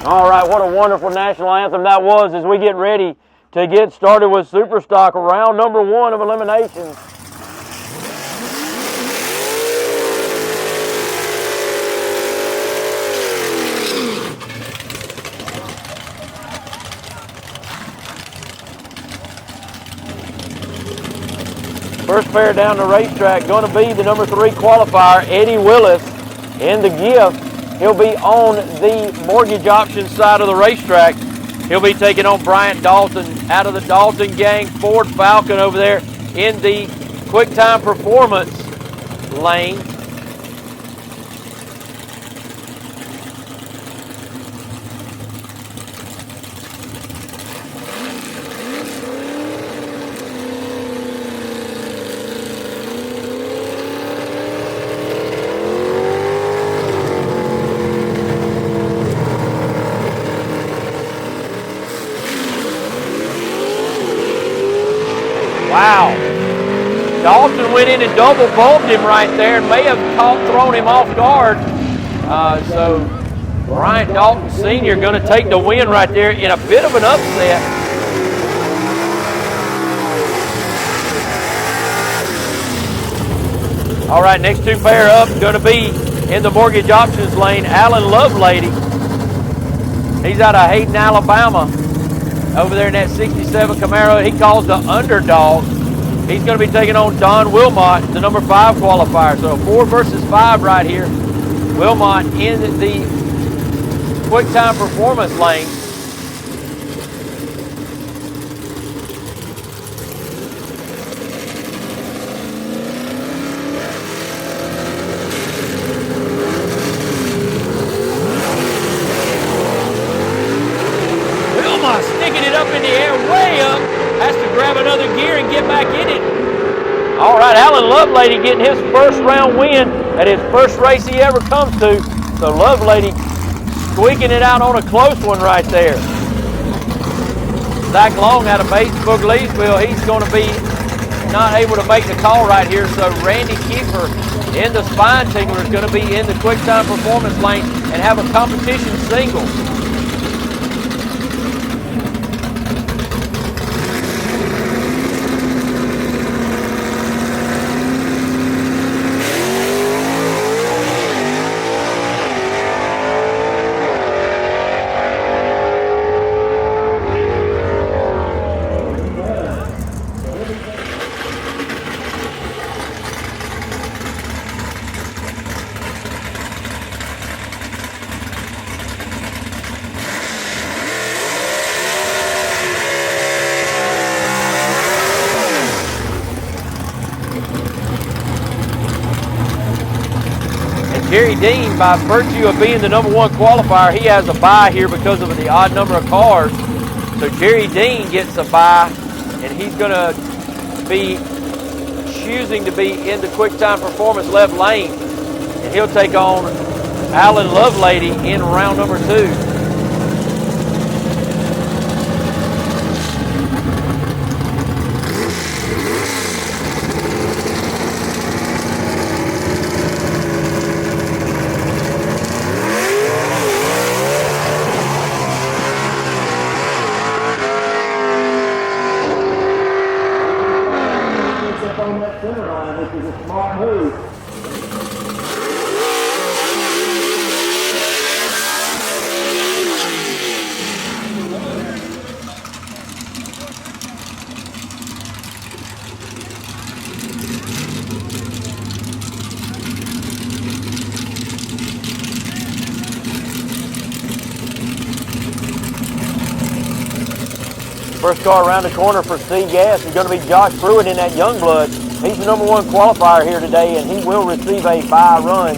All right, what a wonderful national anthem that was as we get ready to get started with Superstock, round number 1 of eliminations. First pair down the racetrack going to be the number 3 qualifier, Eddie Willis, in the gift. He'll be on the mortgage option side of the racetrack. He'll be taking on Bryant Dalton out of the Dalton Gang Ford Falcon over there in the quick time performance lane. Wow. Dalton went in and double bumped him right there and may have thrown him off guard. So Bryant Dalton Sr. going to take the win right there in a bit of an upset. All right, next 2 pair up going to be in the mortgage options lane, Alan Lovelady. He's out of Hayden, Alabama. Over there in that 67 Camaro, he calls the underdog. He's going to be taking on Don Wilmot, the number 5 qualifier. So 4 versus 5 right here. Wilmot in the quick time performance lane. Sticking it up in the air, way up, has to grab another gear and get back in it. All right, Alan Lovelady getting his first round win at his first race he ever comes to. So Lovelady squeaking it out on a close one right there. Zach Long out of Batesburg, Leesville, he's going to be not able to make the call right here. So Randy Kiefer in the Spine Tingler is going to be in the quick time performance lane and have a competition single. Jerry Dean, by virtue of being the number 1 qualifier, he has a bye here because of the odd number of cars. So Jerry Dean gets a bye, and he's going to be choosing to be in the quick time performance left lane. And he'll take on Alan Lovelady in round number 2. On that center line, which is a smart move. First car around the corner for SEGA is going to be Josh Pruitt in that Youngblood. He's the number 1 qualifier here today, and he will receive a bye run.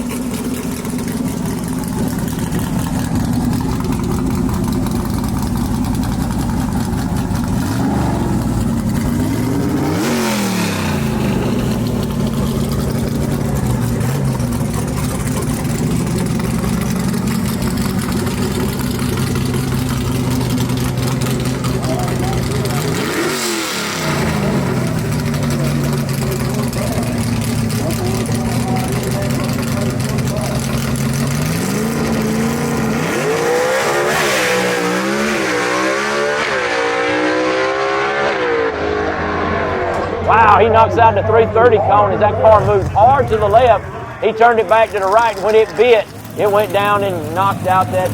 Wow, he knocks out the 330 cone as that car moved hard to the left. He turned it back to the right. When it bit, it went down and knocked out that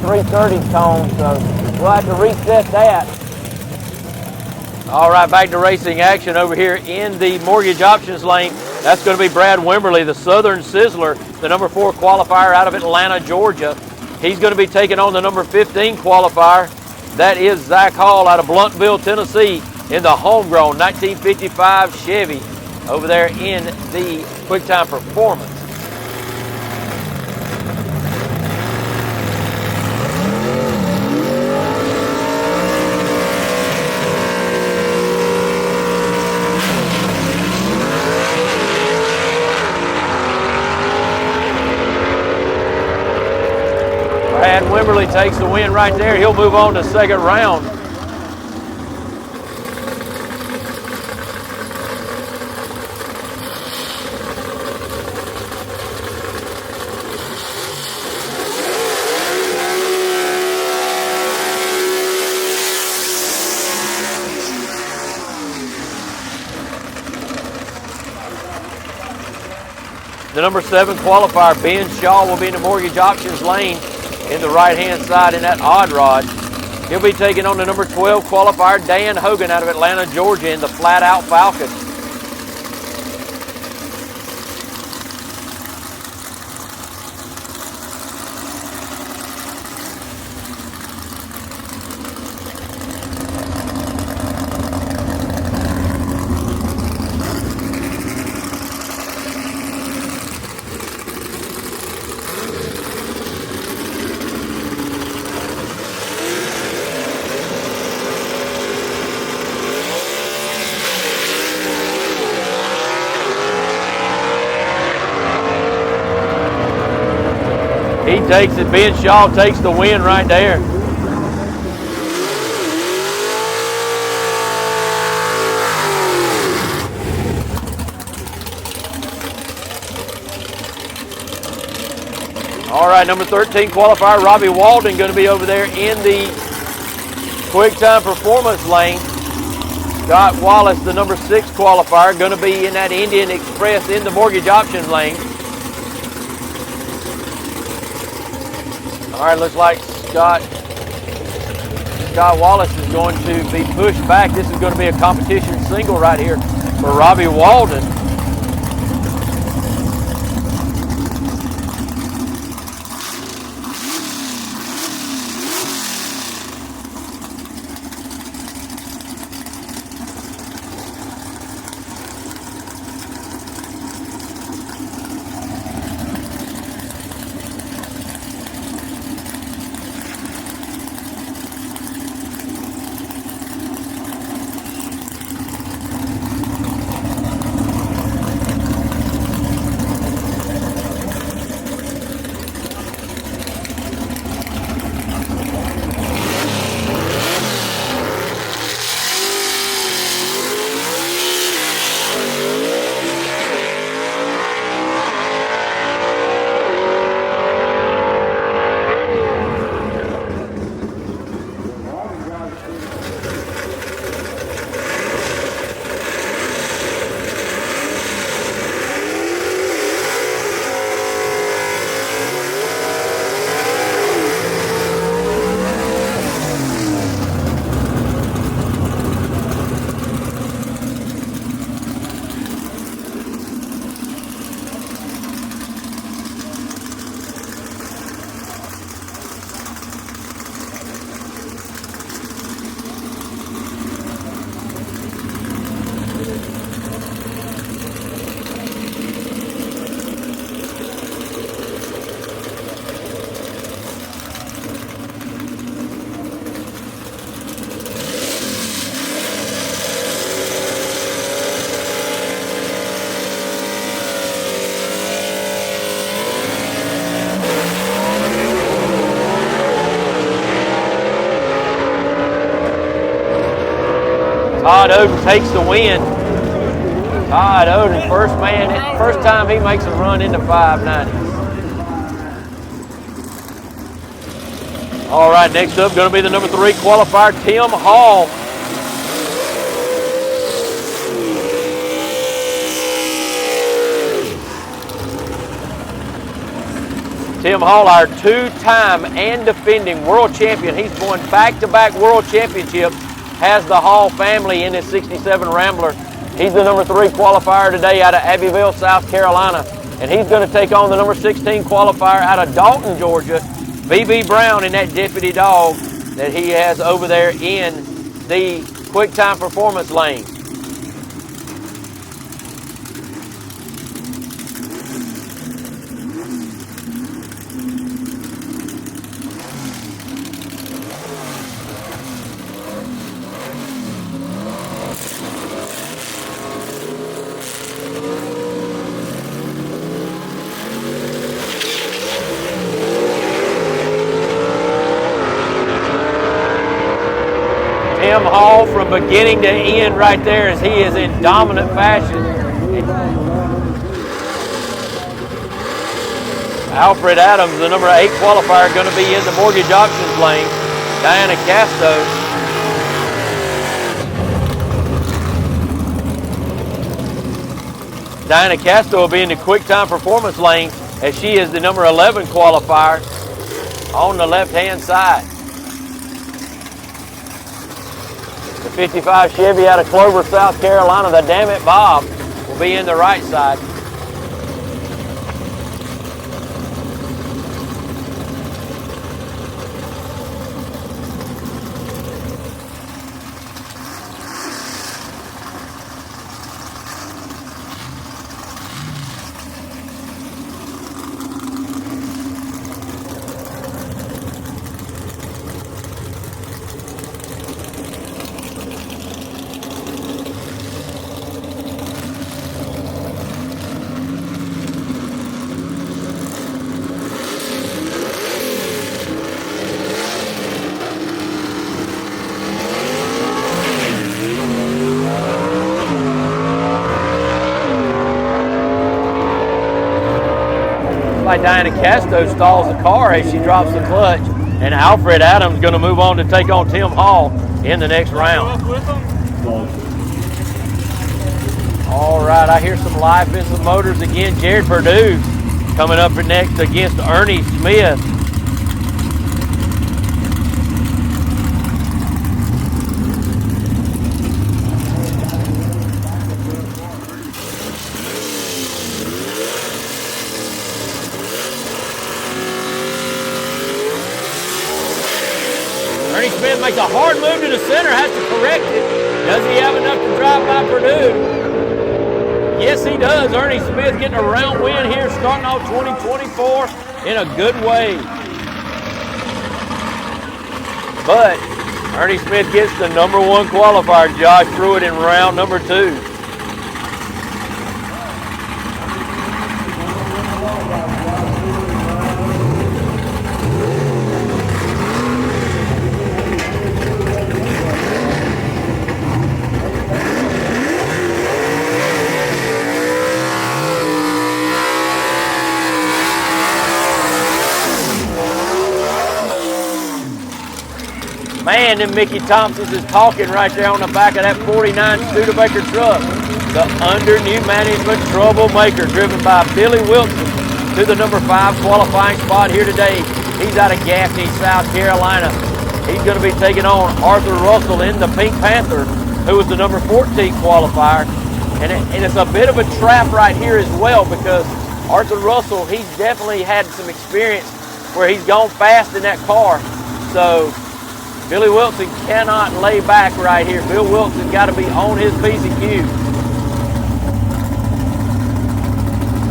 330 cone. So we'll have to reset that. All right, back to racing action over here in the mortgage options lane. That's going to be Brad Wimberly, the Southern Sizzler, the number 4 qualifier out of Atlanta, Georgia. He's going to be taking on the number 15 qualifier. That is Zach Hall out of Blunkville, Tennessee, in the homegrown 1955 Chevy over there in the QuickTime Performance. Brad Wimberly takes the win right there. He'll move on to second round. The number 7 qualifier, Ben Shaw, will be in the mortgage options lane in the right-hand side in that odd rod. He'll be taking on the number 12 qualifier, Dan Hogan out of Atlanta, Georgia, in the flat-out Falcon. He takes it. Ben Shaw takes the win right there. All right, number 13 qualifier, Robbie Walden, going to be over there in the QuickTime Performance lane. Scott Wallace, the number 6 qualifier, going to be in that Indian Express in the mortgage options lane. All right, looks like Scott Wallace is going to be pushed back. This is going to be a competition single right here for Robbie Walden. Todd Oden takes the win. Todd Oden, first time he makes a run into 590. All right, next up going to be the number 3 qualifier, Tim Hall. Tim Hall, our two-time and defending world champion. He's won back-to-back world championships, has the Hall family in his 67 Rambler. He's the number 3 qualifier today out of Abbeville, South Carolina. And he's going to take on the number 16 qualifier out of Dalton, Georgia, B.B. Brown, in that Deputy Dog that he has over there in the quick time performance lane. Tim Hall from beginning to end right there as he is in dominant fashion. Alfred Adams, the number 8 qualifier, going to be in the mortgage options lane. Diana Casto. Diana Casto will be in the quick time performance lane as she is the number 11 qualifier on the left-hand side. The 55 Chevy out of Clover, South Carolina, the Damn It Bob, will be in the right side. Diana Casto stalls the car as she drops the clutch, and Alfred Adams going to move on to take on Tim Hall in the next round. All right, I hear some live Vincent Motors again. Jared Perdue coming up next against Ernie Smith. Ernie Smith makes a hard move to the center, has to correct it. Does he have enough to drive by Perdue? Yes, he does. Ernie Smith getting a round win here, starting off 2024 in a good way. But Ernie Smith gets the number 1 qualifier, Josh Pruitt, in round number 2. Man, them Mickey Thompsons is talking right there on the back of that 49 Studebaker truck. The under new management troublemaker driven by Billy Wilson to the number 5 qualifying spot here today. He's out of Gaffney, South Carolina. He's going to be taking on Arthur Russell in the Pink Panther, who was the number 14 qualifier. And it's a bit of a trap right here as well, because Arthur Russell, he's definitely had some experience where he's gone fast in that car. So Billy Wilson cannot lay back right here. Bill Wilson got to be on his P's and Q's.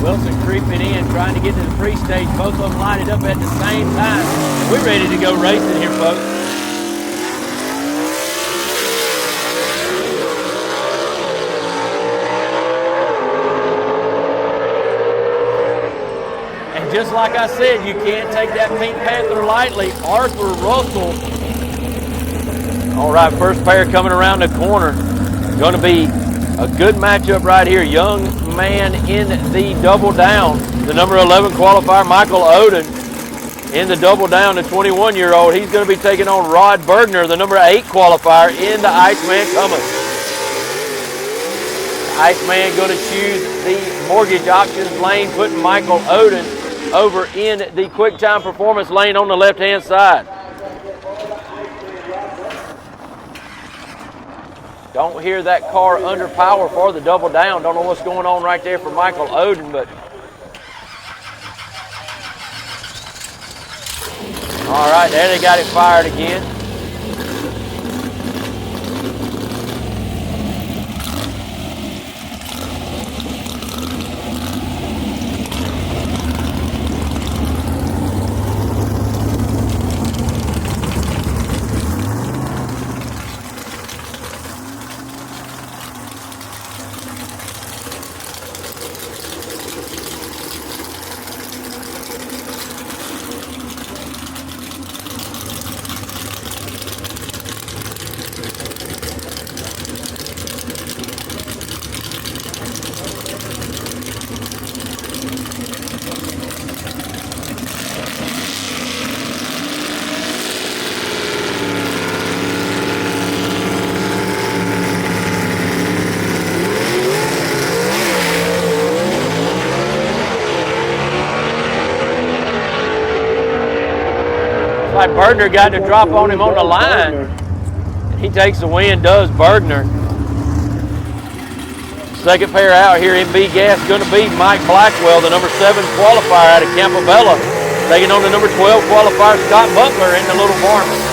Wilson creeping in, trying to get to the pre-stage. Both of them lined up at the same time. We're ready to go racing here, folks. And just like I said, you can't take that Pink Panther lightly. Arthur Russell. All right, first pair coming around the corner. Going to be a good matchup right here. Young man in the double down. The number 11 qualifier, Michael Oden, in the double down, the 21-year-old. He's going to be taking on Rod Bergner, the number 8 qualifier, in the Iceman Cummins. Iceman going to choose the mortgage options lane, putting Michael Oden over in the quick time performance lane on the left-hand side. Don't hear that car under power for the double down. Don't know what's going on right there for Michael Oden, but all right, there they got it fired again. Like Bergner got to drop on him on the line. He takes the win, does Bergner. Second pair out here in B gas going to be Mike Blackwell, the number 7 qualifier out of Campobella, taking on the number 12 qualifier Scott Butler in the little varmint.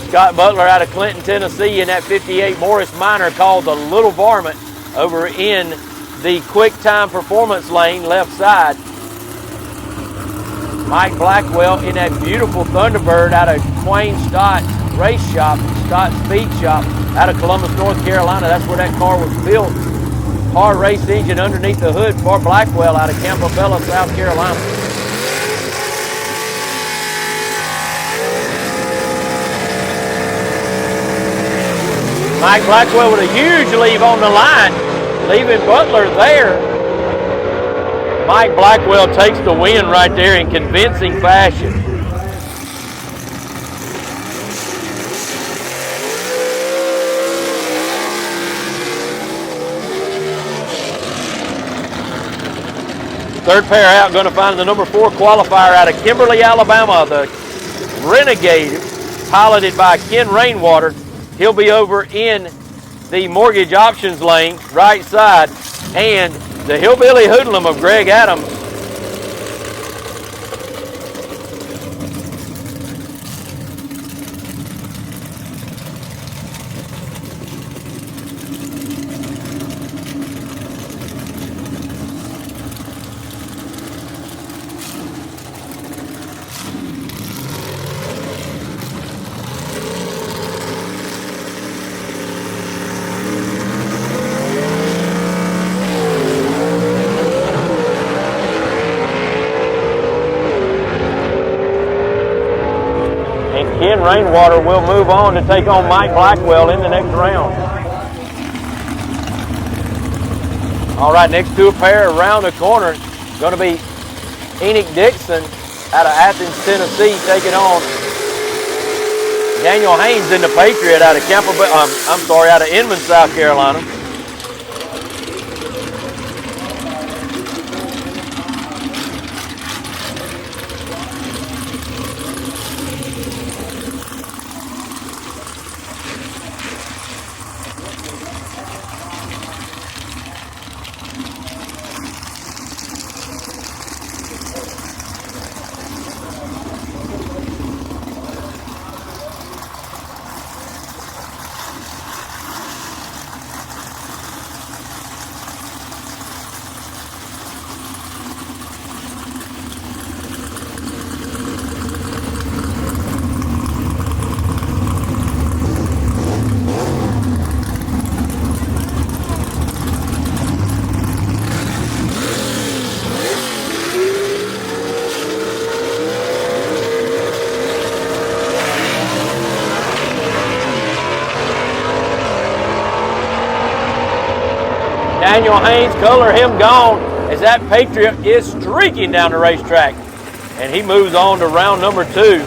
Scott Butler out of Clinton, Tennessee in that 58 Morris Minor called the Little Varmint over in the quick time performance lane left side. Mike Blackwell in that beautiful Thunderbird out of Twain Stott Race Shop, Stott Speed Shop out of Columbus, North Carolina. That's where that car was built. Hard race engine underneath the hood for Blackwell out of Campobella, South Carolina. Mike Blackwell with a huge leave on the line, leaving Butler there. Mike Blackwell takes the win right there in convincing fashion. Third pair out, going to find the number 4 qualifier out of Kimberly, Alabama, the Renegade, piloted by Ken Rainwater. He'll be over in the mortgage options lane, right side, and the hillbilly hoodlum of Greg Adams. Ken Rainwater will move on to take on Mike Blackwell in the next round. All right, next two pair around the corner, going to be Enoch Dixon out of Athens, Tennessee, taking on Daniel Haynes in the Patriot out of out of Inman, South Carolina. Daniel Haynes, color him gone, as that Patriot is streaking down the racetrack. And he moves on to round number 2.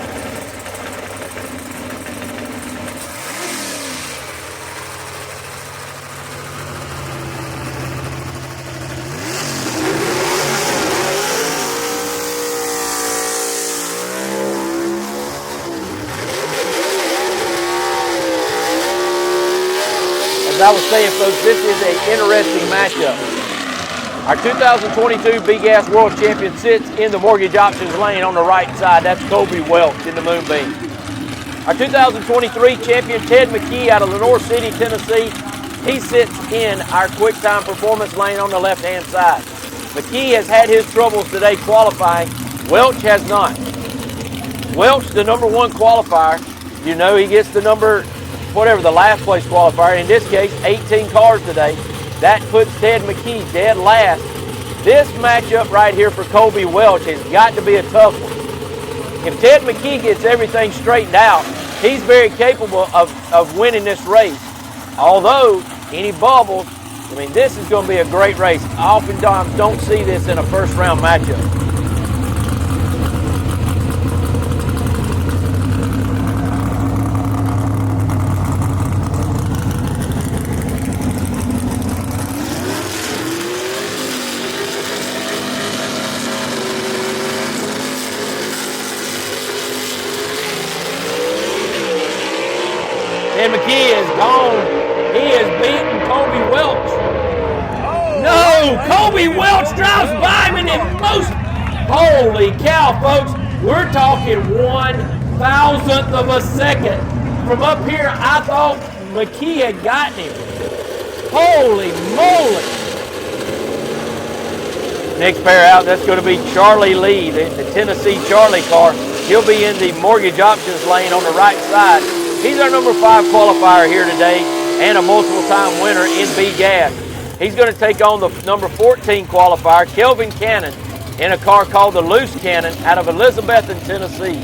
As I was saying, folks, this is an interesting matchup. Our 2022 Big Gas World Champion sits in the mortgage options lane on the right side. That's Kobe Welch in the Moonbeam. Our 2023 champion, Ted McKee, out of Lenore City, Tennessee, he sits in our quick time performance lane on the left-hand side. McKee has had his troubles today qualifying. Welch has not. Welch, the number 1 qualifier, you know he gets the number, whatever, the last place qualifier. In this case, 18 cars today. That puts Ted McKee dead last. This matchup right here for Colby Welch has got to be a tough one. If Ted McKee gets everything straightened out, he's very capable of winning this race. Although, any bubbles, I mean, this is going to be a great race. I oftentimes don't see this in a first round matchup. And McKee is gone. He has beaten Colby Welch. No, Colby Welch drives by him in the most. Holy cow, folks. We're talking 1,000th of a second. From up here, I thought McKee had gotten him. Holy moly. Next pair out, that's going to be Charlie Lee, the Tennessee Charlie car. He'll be in the mortgage options lane on the right side. He's our number 5 qualifier here today and a multiple-time winner in B-Gas. He's going to take on the number 14 qualifier, Kelvin Cannon, in a car called the Loose Cannon out of Elizabethton, Tennessee.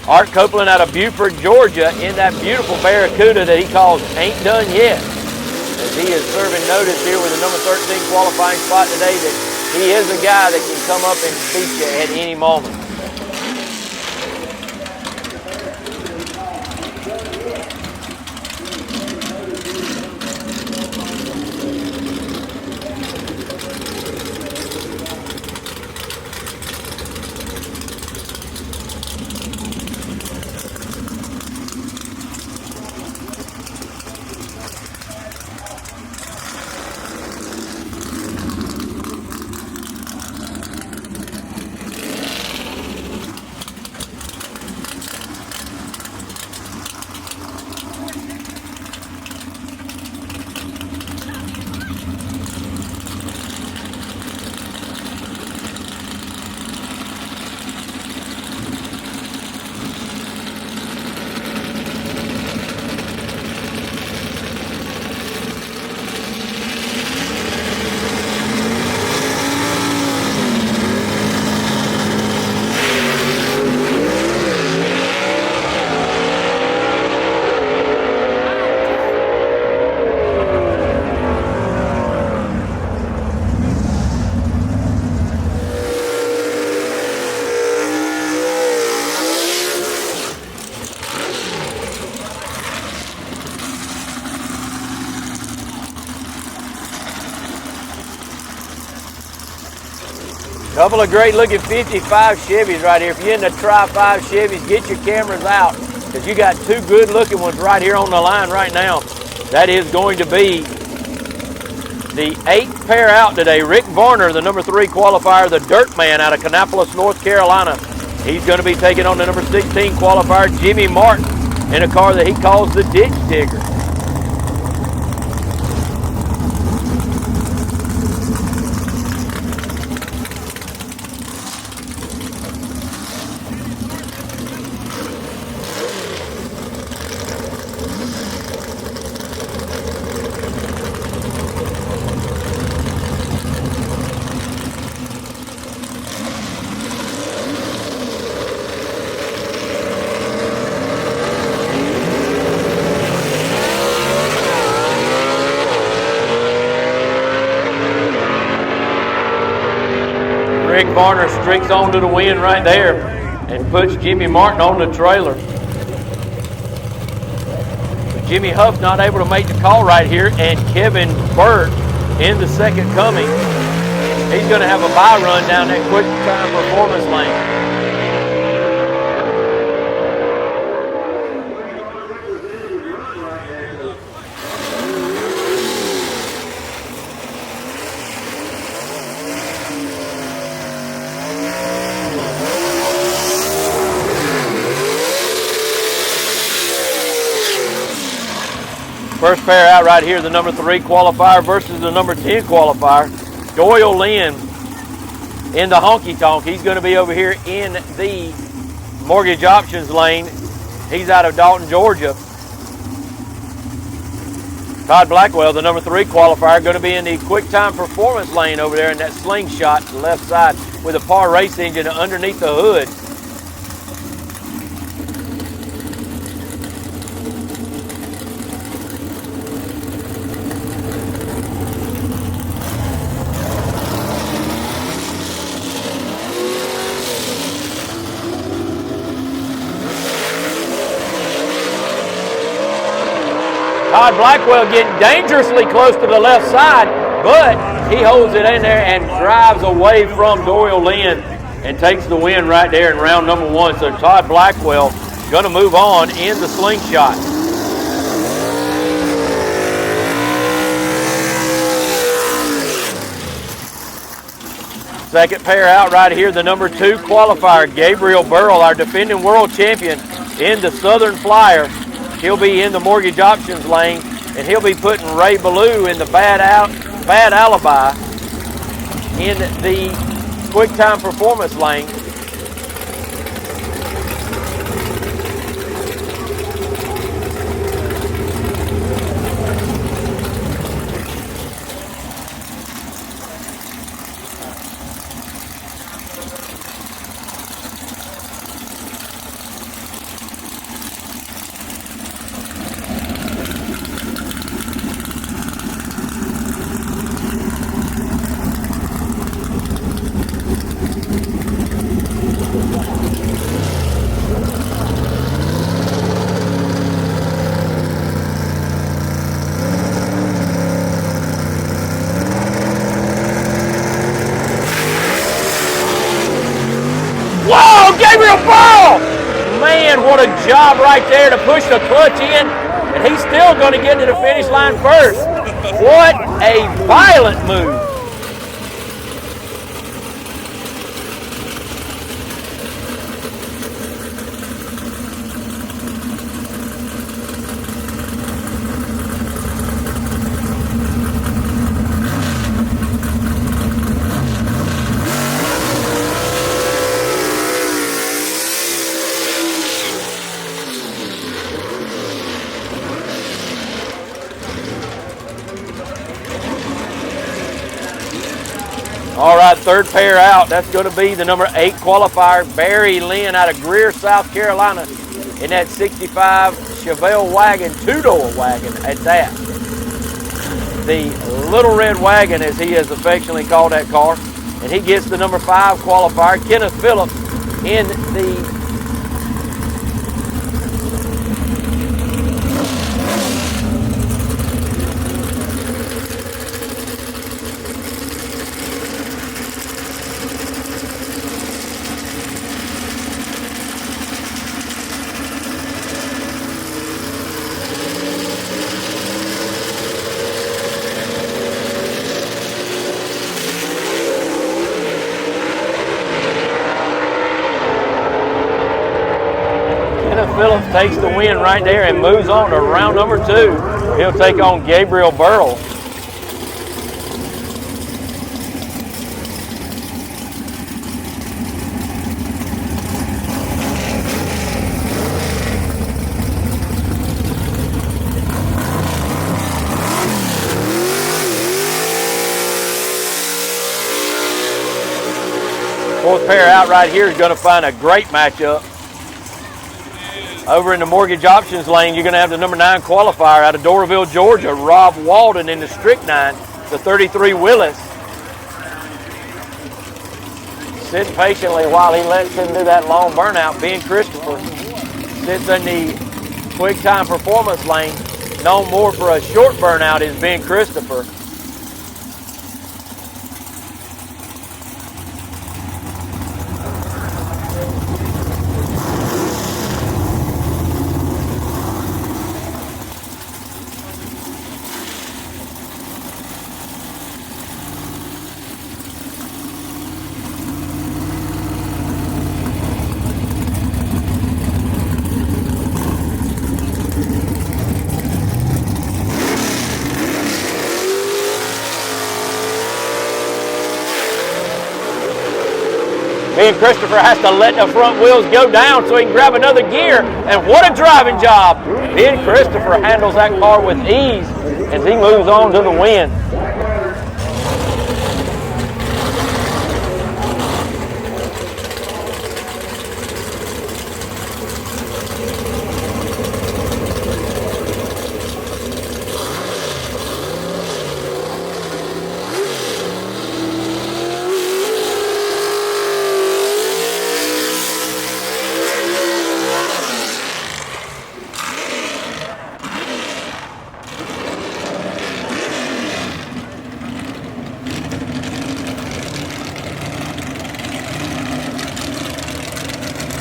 Art Copeland out of Buford, Georgia, in that beautiful Barracuda that he calls Ain't Done Yet. As he is serving notice here with the number 13 qualifying spot today that he is a guy that can come up and beat you at any moment. Couple of great looking 55 Chevys right here. If you're in the Tri-5 Chevys, get your cameras out because you got 2 good looking ones right here on the line right now. That is going to be the 8th pair out today. Rick Varner, the number 3 qualifier, the Dirt Man out of Kannapolis, North Carolina. He's going to be taking on the number 16 qualifier, Jimmy Martin, in a car that he calls the Ditch Digger. Rick Varner streaks on to the win right there and puts Jimmy Martin on the trailer. Jimmy Huff not able to make the call right here, and Kevin Burt in the second coming. He's going to have a bye run down that quick time performance lane. First pair out right here, the number 3 qualifier versus the number 10 qualifier. Doyle Lynn in the honky tonk. He's going to be over here in the mortgage options lane. He's out of Dalton, Georgia. Todd Blackwell, the number 3 qualifier, going to be in the quick time performance lane over there in that slingshot left side with a Par race engine underneath the hood. Todd Blackwell getting dangerously close to the left side, but he holds it in there and drives away from Doyle Lynn and takes the win right there in round number 1. So Todd Blackwell going to move on in the slingshot. Second pair out right here, the number 2 qualifier, Gabriel Burrell, our defending world champion in the Southern Flyer. He'll be in the mortgage options lane, and he'll be putting Ray Ballou in the bad alibi in the quick time performance lane. Gabriel Burrell! Man, what a job right there to push the clutch in, and he's still going to get to the finish line first. What a violent move. All right, third pair out. That's going to be the number 8 qualifier, Barry Lynn out of Greer, South Carolina, in that 65 Chevelle wagon, 2-door wagon at that. The Little Red Wagon, as he has affectionately called that car. And he gets the number 5 qualifier, Kenneth Phillips, in the Phillips takes the win right there and moves on to round number 2. He'll take on Gabriel Burrell. Fourth pair out right here is going to find a great matchup. Over in the mortgage options lane, you're going to have the number 9 qualifier out of Doraville, Georgia, Rob Walden in the Strychnine, the 33 Willis. Sitting patiently while he lets him do that long burnout. Ben Christopher sits in the quick time performance lane. Known more for a short burnout is Ben Christopher. Ben Christopher has to let the front wheels go down so he can grab another gear. And what a driving job. Ben Christopher handles that car with ease as he moves on to the win.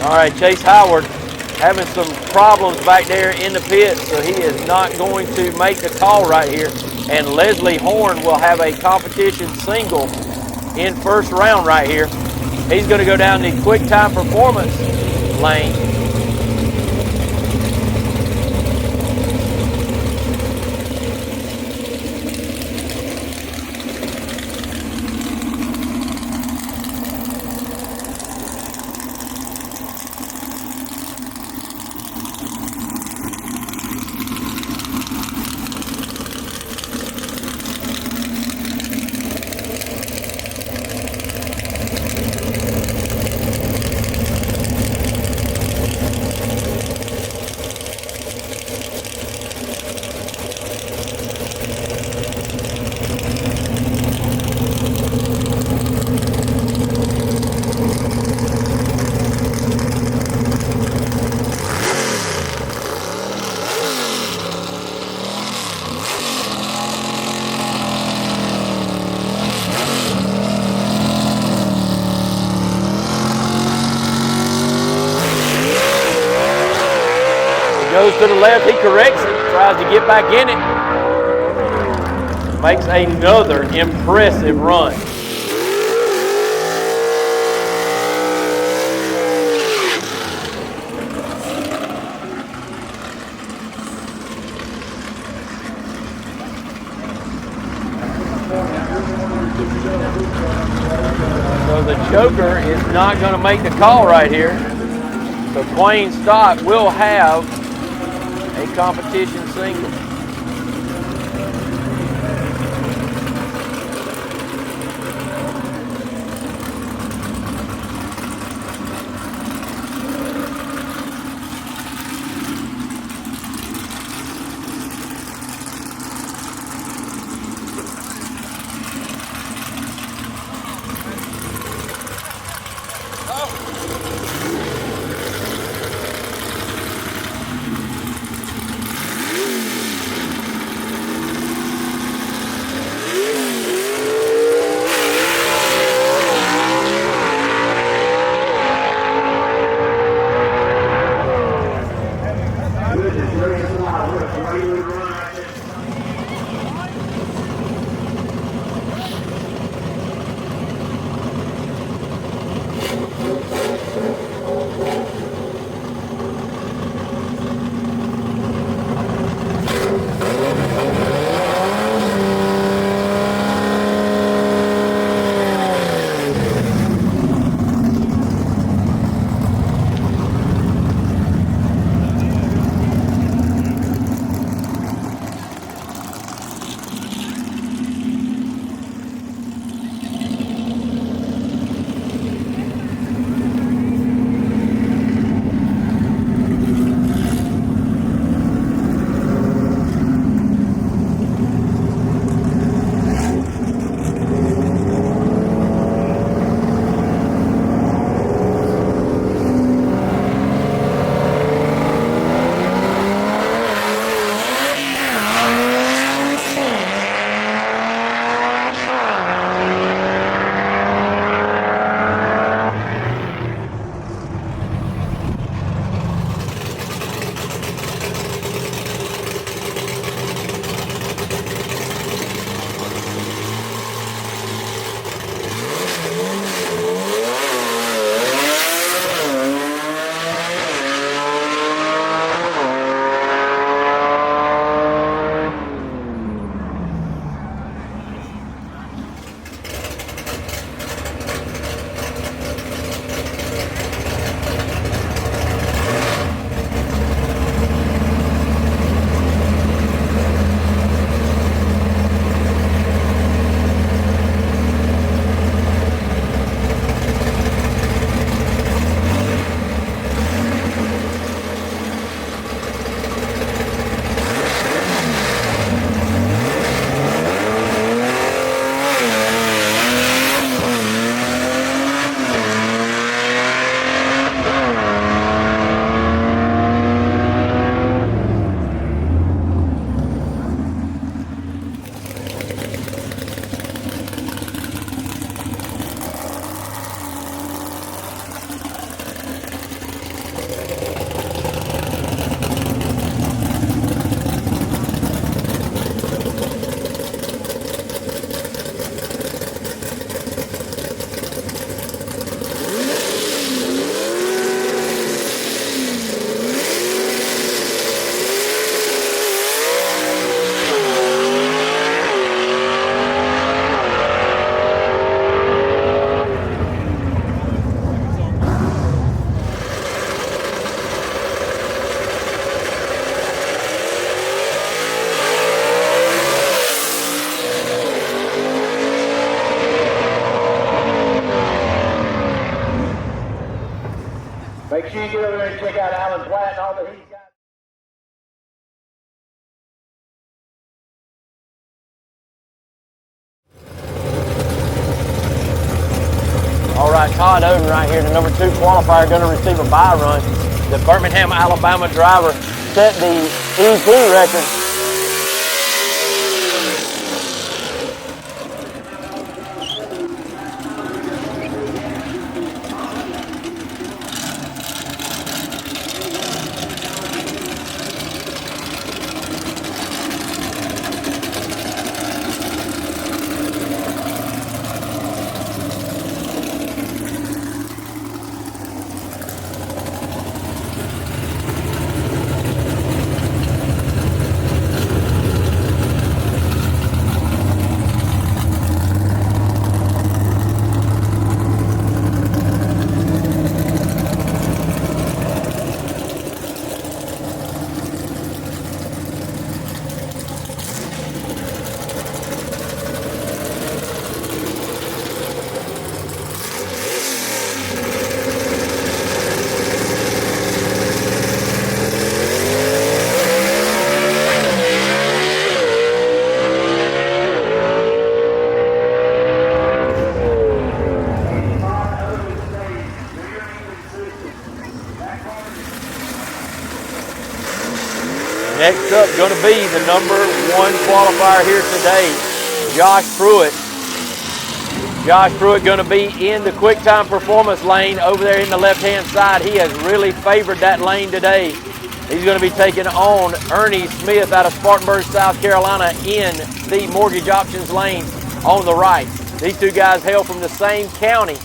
All right, Chase Howard having some problems back there in the pit, so he is not going to make the call right here. And Leslie Horn will have a competition single in first round right here. He's going to go down the quick time performance lane. Goes to the left, he corrects it, tries to get back in it. Makes another impressive run. So the choker is not going to make the call right here. So Quayne Stott will have a competition single. that and all the heat guys. All right, Todd Oden right here, the number 2 qualifier, going to receive a bye run. The Birmingham, Alabama driver set the EP record. Next up, going to be the number 1 qualifier here today, Josh Pruitt. Josh Pruitt going to be in the quick time performance lane over there in the left-hand side. He has really favored that lane today. He's going to be taking on Ernie Smith out of Spartanburg, South Carolina in the mortgage options lane on the right. These two guys hail from the same county,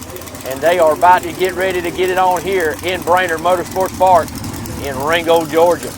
and they are about to get ready to get it on here in Brainerd Motorsports Park in Ringo, Georgia.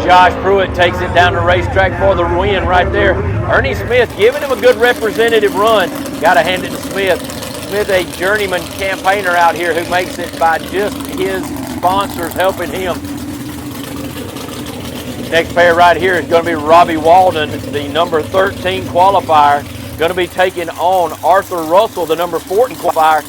Josh Pruitt takes it down the racetrack for the win right there. Ernie Smith giving him a good representative run. Got to hand it to Smith. Smith, a journeyman campaigner out here who makes it by just his sponsors helping him. Next pair right here is going to be Robbie Walden, the number 13 qualifier, going to be taking on Arthur Russell, the number 14 qualifier.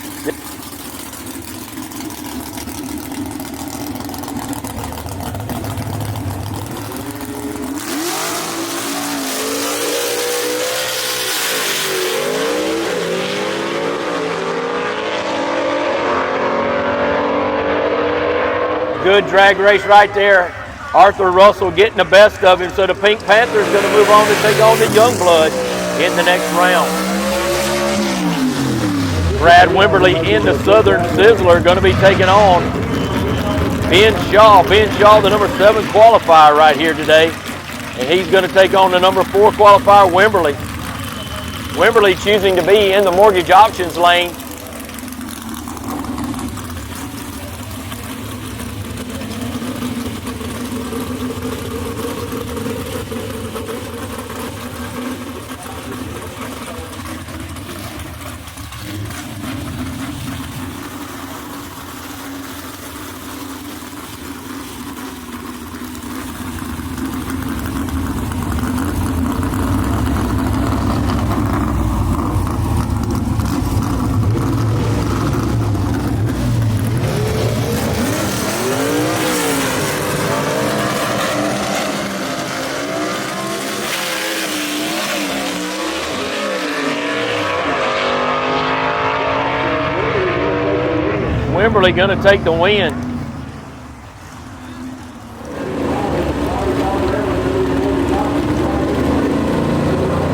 Good drag race right there. Arthur Russell getting the best of him, so the Pink Panther is going to move on to take on the Youngblood in the next round. Brad Wimberly in the Southern Sizzler going to be taking on Ben Shaw. Ben Shaw, the number 7 qualifier right here today, and he's going to take on the number 4 qualifier, Wimberly. Wimberly choosing to be in the mortgage options lane. Wimberly going to take the win.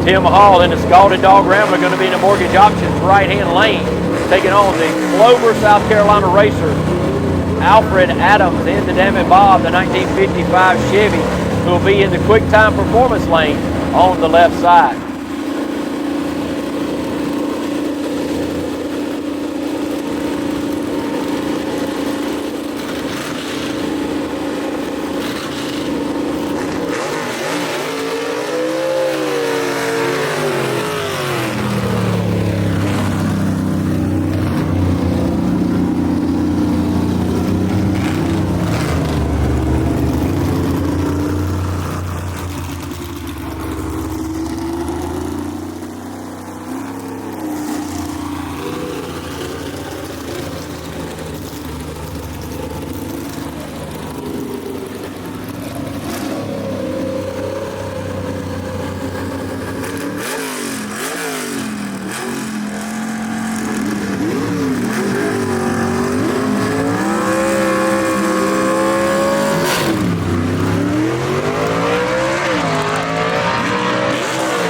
Tim Hall in the Scalded Dog Rambler going to be in the mortgage options right-hand lane, taking on the Clover, South Carolina racer, Alfred Adams in the Dammit Bob, the 1955 Chevy, who will be in the quick time performance lane on the left side.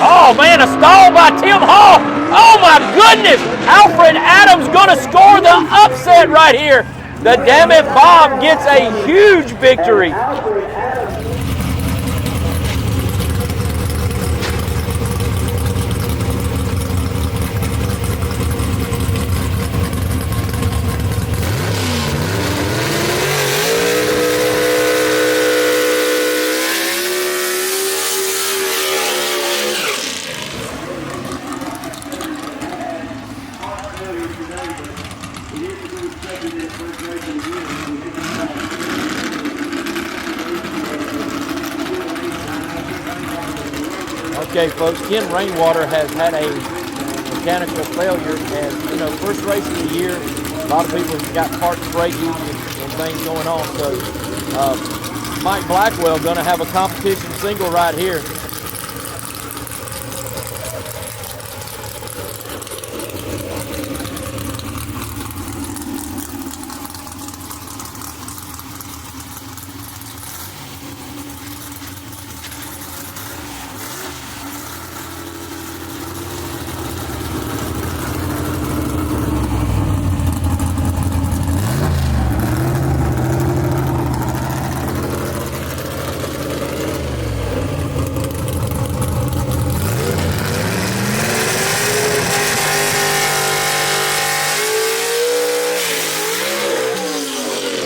Oh man, a stall by Tim Hall. Oh my goodness, Alfred Adams gonna score the upset right here. The Dammit Bob gets a huge victory. Okay, folks, Ken Rainwater has had a mechanical failure, and you know, first race of the year, a lot of people have got parts breakage and things going on. So Mike Blackwell going to have a competition single right here.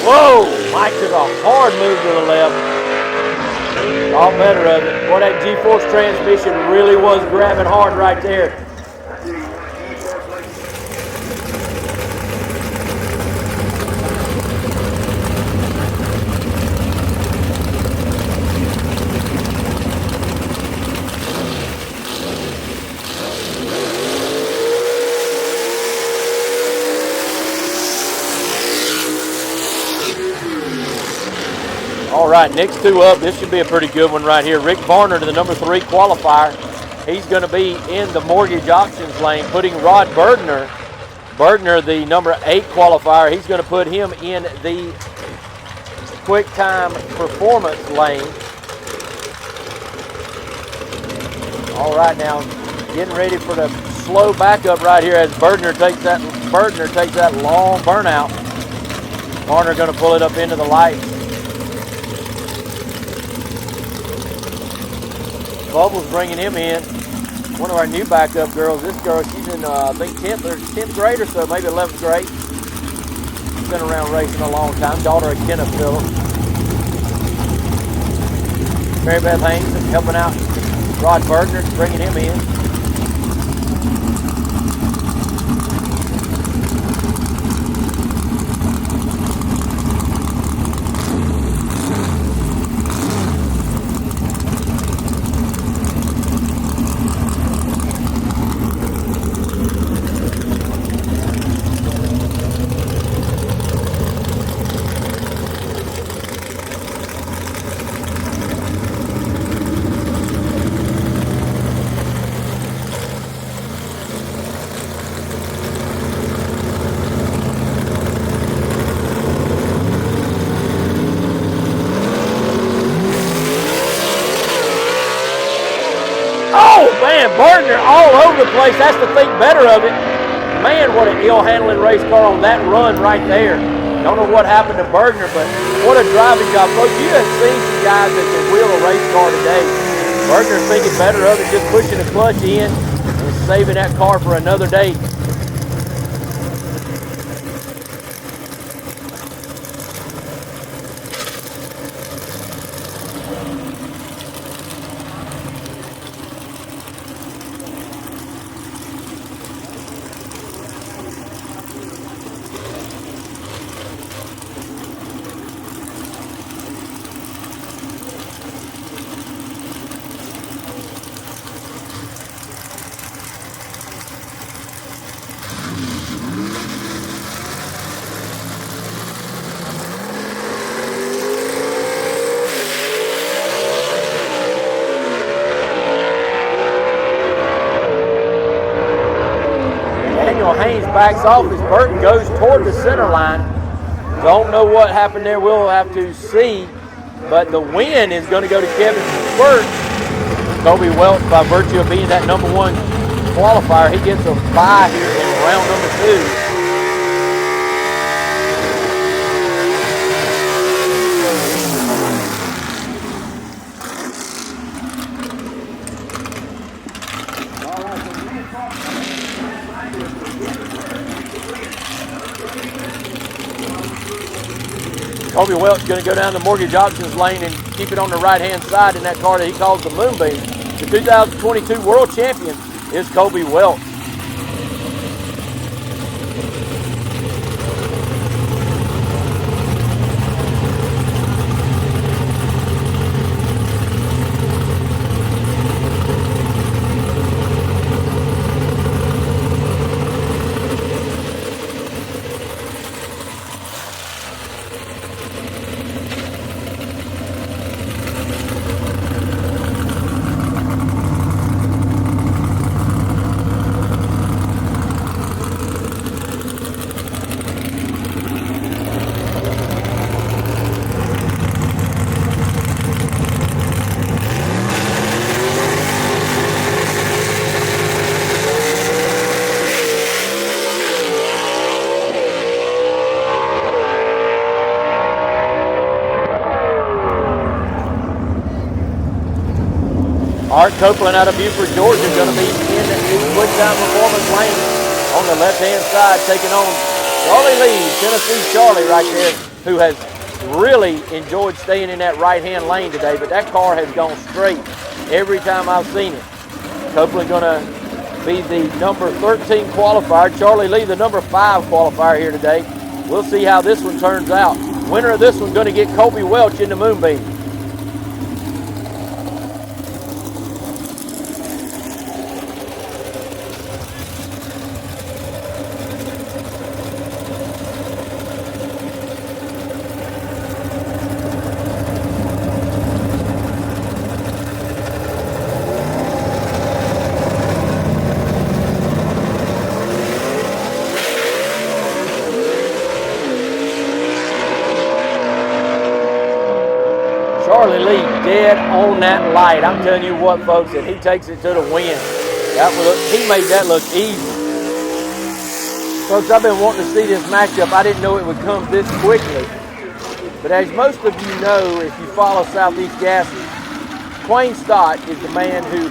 Whoa, Mike took a hard move to the left. All better of it. Boy, that G-force transmission really was grabbing hard right there. All right, next two up, this should be a pretty good one right here. Rick Barnard, the number 3 qualifier. He's going to be in the mortgage options lane, putting Rod Berdner, the number 8 qualifier, he's going to put him in the quick time performance lane. All right, now getting ready for the slow backup right here as Berdner takes that long burnout. Barnard going to pull it up into the lights. Bubbles bringing him in. One of our new backup girls. This girl, she's in, I think, 10th grade or so, maybe 11th grade. She's been around racing a long time. Daughter of Kenneth Phillips. Mary Beth Haynes helping out Rod Berdner, bringing him in. Berdner all over the place. That's to think better of it. Man, what an ill-handling race car on that run right there. Don't know what happened to Bergner, but what a driving job. Folks, you have seen some guys that can wheel a race car today. Bergner's thinking better of it, just pushing the clutch in and saving that car for another day. Haynes backs off as Burton goes toward the center line. Don't know what happened there. We'll have to see. But the win is going to go to Kevin Burt. Kobe Welch, by virtue of being that number one qualifier, he gets a bye here in round number 2. Kobe Welch going to go down the mortgage options lane and keep it on the right-hand side in that car that he calls the Moonbeam. The 2022 world champion is Kobe Welch. Art Copeland out of Buford, Georgia, going to be in the quick time performance lane on the left-hand side, taking on Charlie Lee, Tennessee Charlie right there, who has really enjoyed staying in that right-hand lane today, but that car has gone straight every time I've seen it. Copeland going to be the number 13 qualifier. Charlie Lee, the number 5 qualifier here today. We'll see how this one turns out. Winner of this one going to get Kobe Welch in the Moonbeam. Charlie Lee dead on that light. I'm telling you what, folks, and he takes it to the win. He made that look easy. Folks, I've been wanting to see this matchup. I didn't know it would come this quickly. But as most of you know, if you follow Southeast Gassers, Quayne Stott is the man who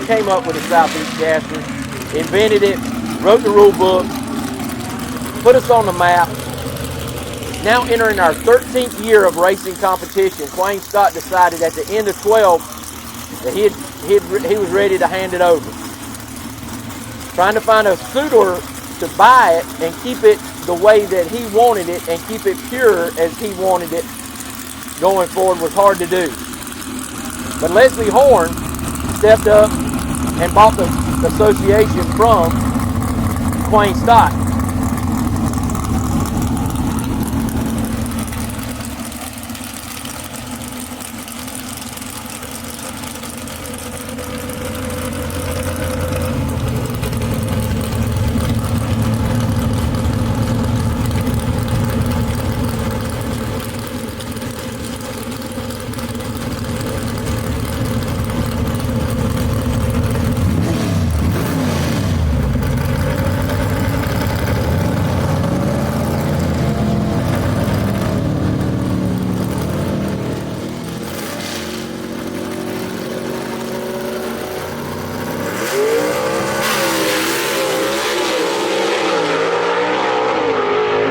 came up with the Southeast Gassers, invented it, wrote the rule book, put us on the map. Now entering our 13th year of racing competition, Quayne Stott decided at the end of 12 that he was ready to hand it over. Trying to find a suitor to buy it and keep it the way that he wanted it and keep it pure as he wanted it going forward was hard to do. But Leslie Horn stepped up and bought the association from Quayne Stott.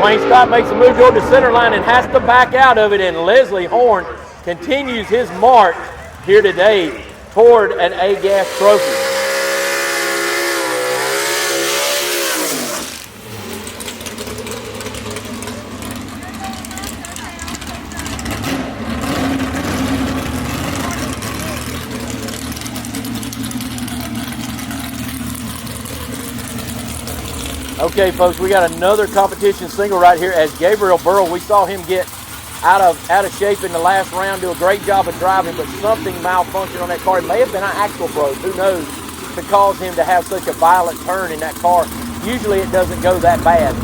Wayne Scott makes a move toward the center line and has to back out of it, and Leslie Horn continues his march here today toward an A-Gas trophy. Okay, folks, we got another competition single right here as Gabriel Burrow. We saw him get out of shape in the last round, do a great job of driving, but something malfunctioned on that car. It may have been an axle broke, who knows, to cause him to have such a violent turn in that car. Usually it doesn't go that bad,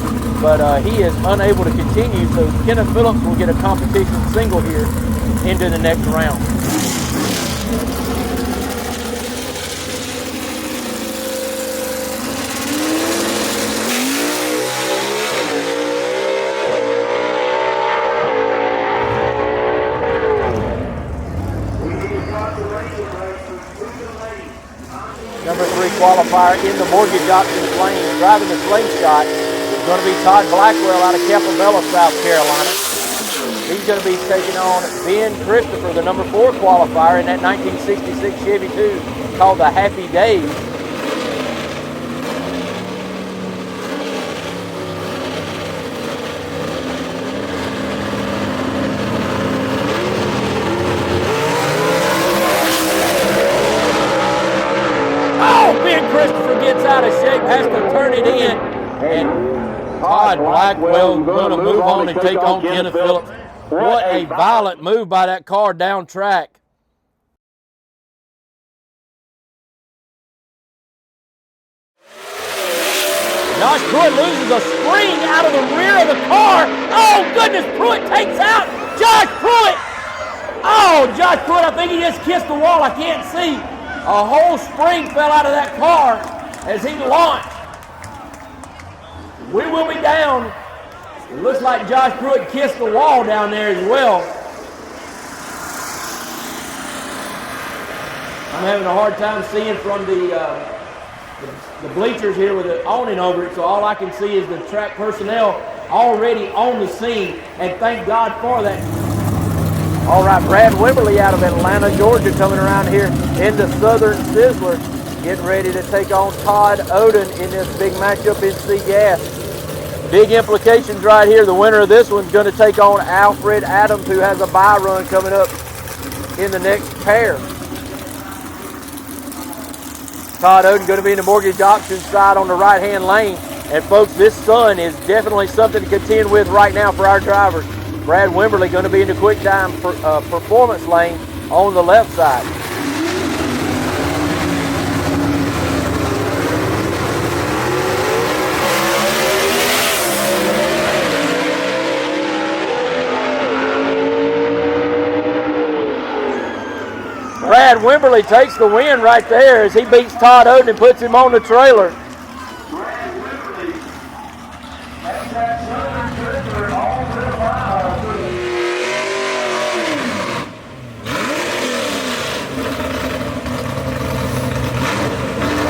but he is unable to continue, so Kenneth Phillips will get a competition single here into the next round. Number 3 qualifier in the mortgage options lane, driving the slingshot is going to be Todd Blackwell out of Campobello, South Carolina. He's going to be taking on Ben Christopher, the number 4 qualifier in that 1966 Chevy 2 called the Happy Days. Christopher gets out of shape, has to turn it in, and Todd Blackwell going to move on and take on Kenneth Phillips. What a violent move by that car down track. Josh Pruitt loses a spring out of the rear of the car. Oh, goodness, Pruitt takes out Josh Pruitt. Oh, Josh Pruitt, I think he just kissed the wall. I can't see. A whole spring fell out of that car as he launched. We will be down. It looks like Josh Pruitt kissed the wall down there as well. I'm having a hard time seeing from the bleachers here with the awning over it, so all I can see is the track personnel already on the scene, and thank God for that. All right, Brad Wimberly out of Atlanta, Georgia, coming around here in the Southern Sizzler, getting ready to take on Todd Oden in this big matchup in SEGA. Big implications right here. The winner of this one's going to take on Alfred Adams, who has a bye run coming up in the next pair. Todd Oden going to be in the mortgage options side on the right-hand lane. And folks, this sun is definitely something to contend with right now for our drivers. Brad Wimberly going to be in the quick time performance lane on the left side. Brad Wimberly takes the win right there as he beats Todd Oden and puts him on the trailer.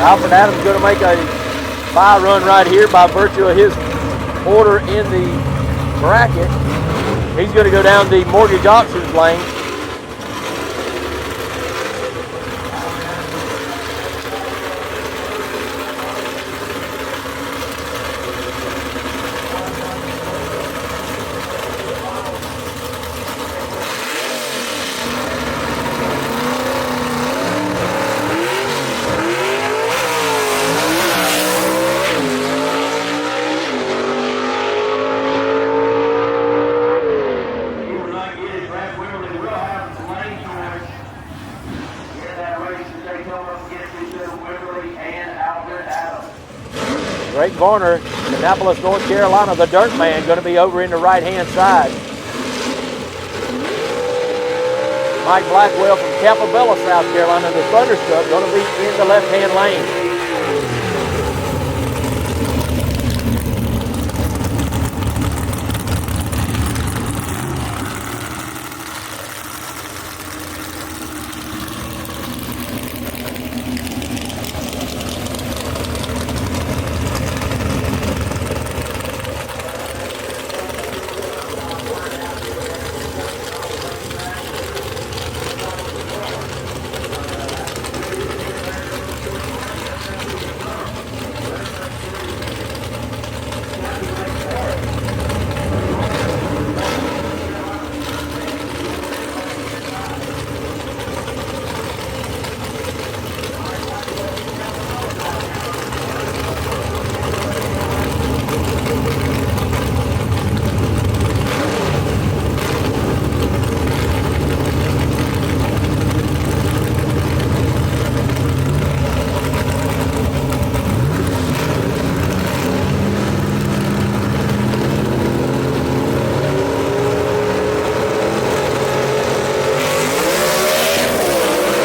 Alfred Adams is going to make a bye run right here by virtue of his order in the bracket. He's going to go down the mortgage options lane. Greg Varner, Annapolis, North Carolina, the dirt man, going to be over in the right-hand side. Mike Blackwell from Campobello, South Carolina, the Thunderstruck, going to be in the left-hand lane.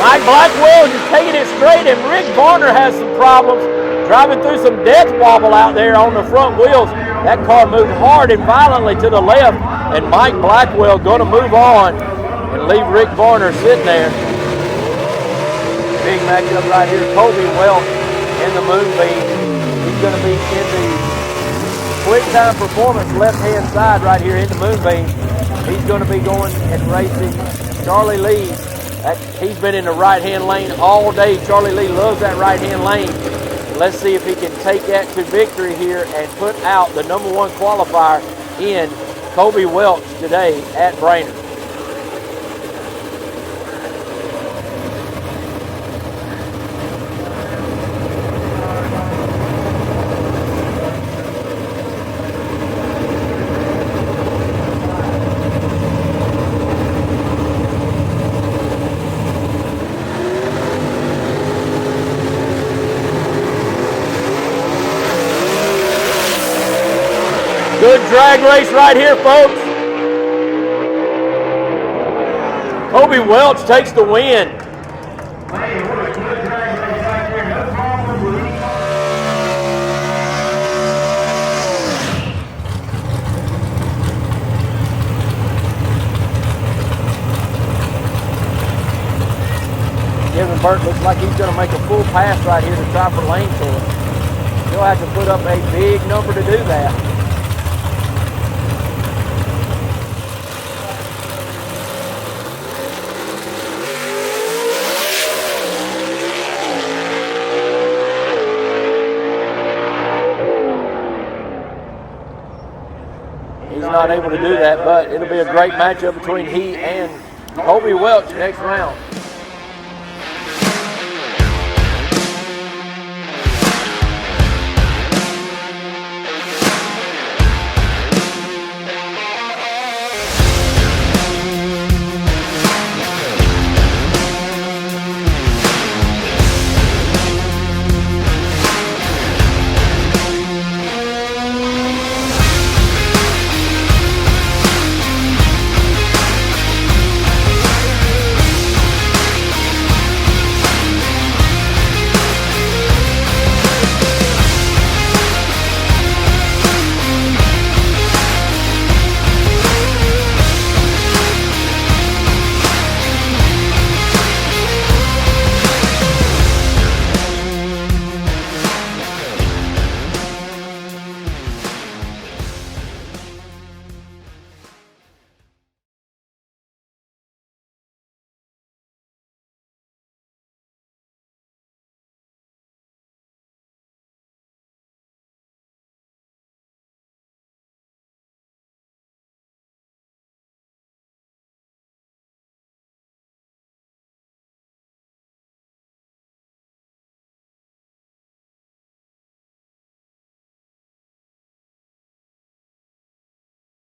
Mike Blackwell just taking it straight, and Rick Varner has some problems driving through some death wobble out there on the front wheels. That car moved hard and violently to the left, and Mike Blackwell going to move on and leave Rick Varner sitting there. Big matchup right here. Kobe Welch in the Moonbeam. He's going to be in the quick time performance left-hand side right here in the Moonbeam. He's going to be going and racing Charlie Lee. He's been in the right-hand lane all day. Charlie Lee loves that right-hand lane. Let's see if he can take that to victory here and put out the number one qualifier in Kobe Welch today at Brainerd. Good drag race right here, folks. Kobe Welch takes the win. Kevin Burt looks like he's going to make a full pass right here to try for lane choice. He'll have to put up a big number to do that. Not able to do that, but it'll be a great matchup between he and Kobe Welch next round.